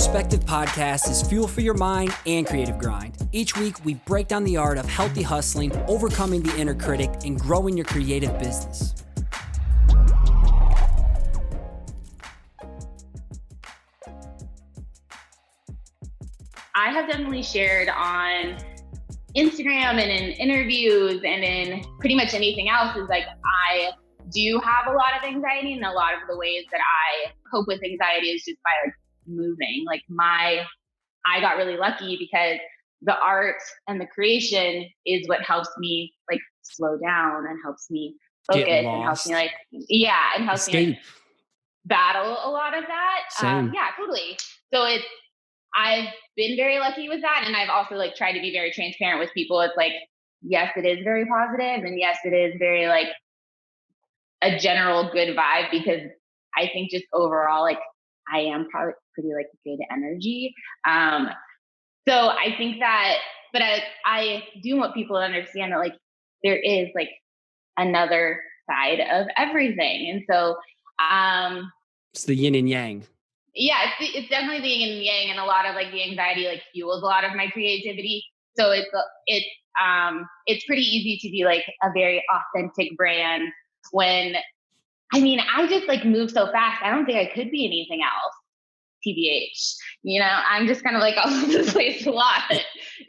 Perspective Podcast is fuel for your mind and creative grind. Each week, we break down the art of healthy hustling, overcoming the inner critic, and growing your creative business. I have definitely shared on Instagram and in interviews and in pretty much anything else is like, I do have a lot of anxiety, and a lot of the ways that I cope with anxiety is just by like moving. Like I got really lucky because the art and the creation is what helps me like slow down and helps me focus and helps me and helps me like battle a lot of that. Yeah, totally. So I've been very lucky with that. And I've also like tried to be very transparent with people. It's like, yes, it is very positive, and yes, it is very like a general good vibe, because I think just overall, like I am probably pretty like good energy. So I think that, but I do want people to understand that like there is like another side of everything. And so it's the yin and yang. Yeah, it's definitely the yin and yang, and a lot of like the anxiety like fuels a lot of my creativity. So it's pretty easy to be like a very authentic brand when, I mean, I just like move so fast. I don't think I could be anything else. TBH, you know, I'm just kind of like all over the place a lot.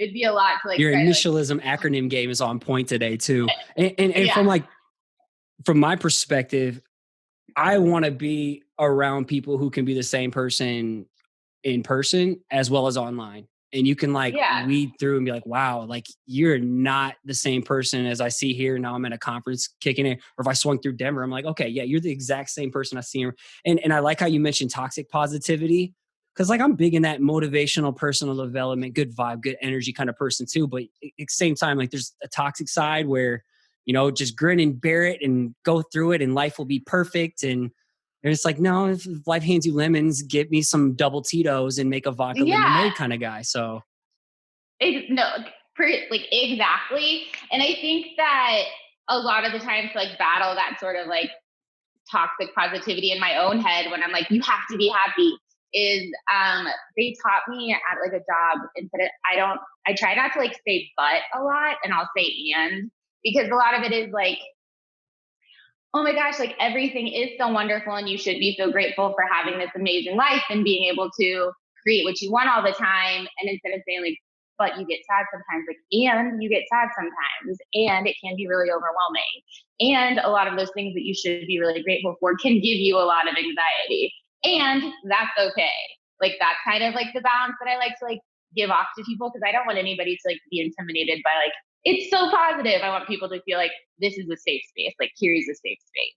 It'd be a lot to like. Your initialism acronym game is on point today too. And from my perspective, I want to be around people who can be the same person in person as well as online. And you can like weed through and be like, wow, like you're not the same person as I see here. Now I'm at a conference kicking it. Or if I swung through Denver, I'm like, okay, yeah, you're the exact same person I see here. And I like how you mentioned toxic positivity, because like I'm big in that motivational personal development, good vibe, good energy kind of person too. But at the same time, like there's a toxic side where, you know, just grin and bear it and go through it and life will be perfect. And it's like, no, if life hands you lemons, get me some double Tito's and make a vodka lemonade kind of guy. So, exactly. And I think that a lot of the times to like battle that sort of like toxic positivity in my own head when I'm like, you have to be happy, is they taught me at like a job instead of, I try not to like say but a lot, and I'll say and, because a lot of it is like, oh my gosh, like everything is so wonderful and you should be so grateful for having this amazing life and being able to create what you want all the time. And instead of saying like, but you get sad sometimes, like, and you get sad sometimes, and it can be really overwhelming. And a lot of those things that you should be really grateful for can give you a lot of anxiety, and that's okay. Like that's kind of like the balance that I like to like give off to people, because I don't want anybody to like be intimidated by like, it's so positive. I want people to feel like this is a safe space. Like Kiri's a safe space.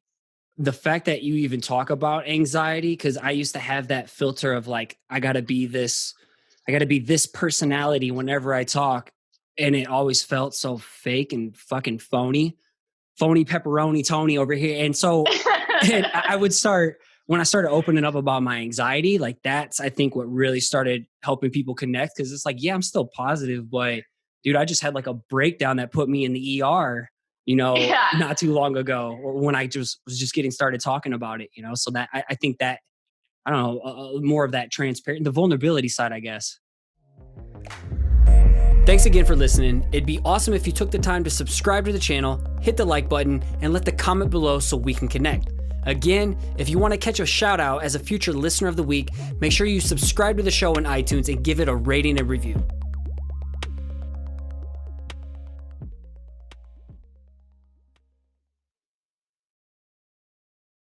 The fact that you even talk about anxiety, because I used to have that filter of like, I got to be this personality whenever I talk. And it always felt so fake and fucking phony pepperoni Tony over here. And so I would start, when I started opening up about my anxiety, like that's, I think what really started helping people connect. Cause it's like, yeah, I'm still positive, but dude, I just had like a breakdown that put me in the ER, you know, not too long ago, or when I was just getting started talking about it, you know. So that I think that, I don't know, more of that transparent, the vulnerability side, I guess. Thanks again for listening. It'd be awesome if you took the time to subscribe to the channel, hit the like button, and let the comment below so we can connect. Again, if you want to catch a shout out as a future listener of the week, make sure you subscribe to the show on iTunes and give it a rating and review.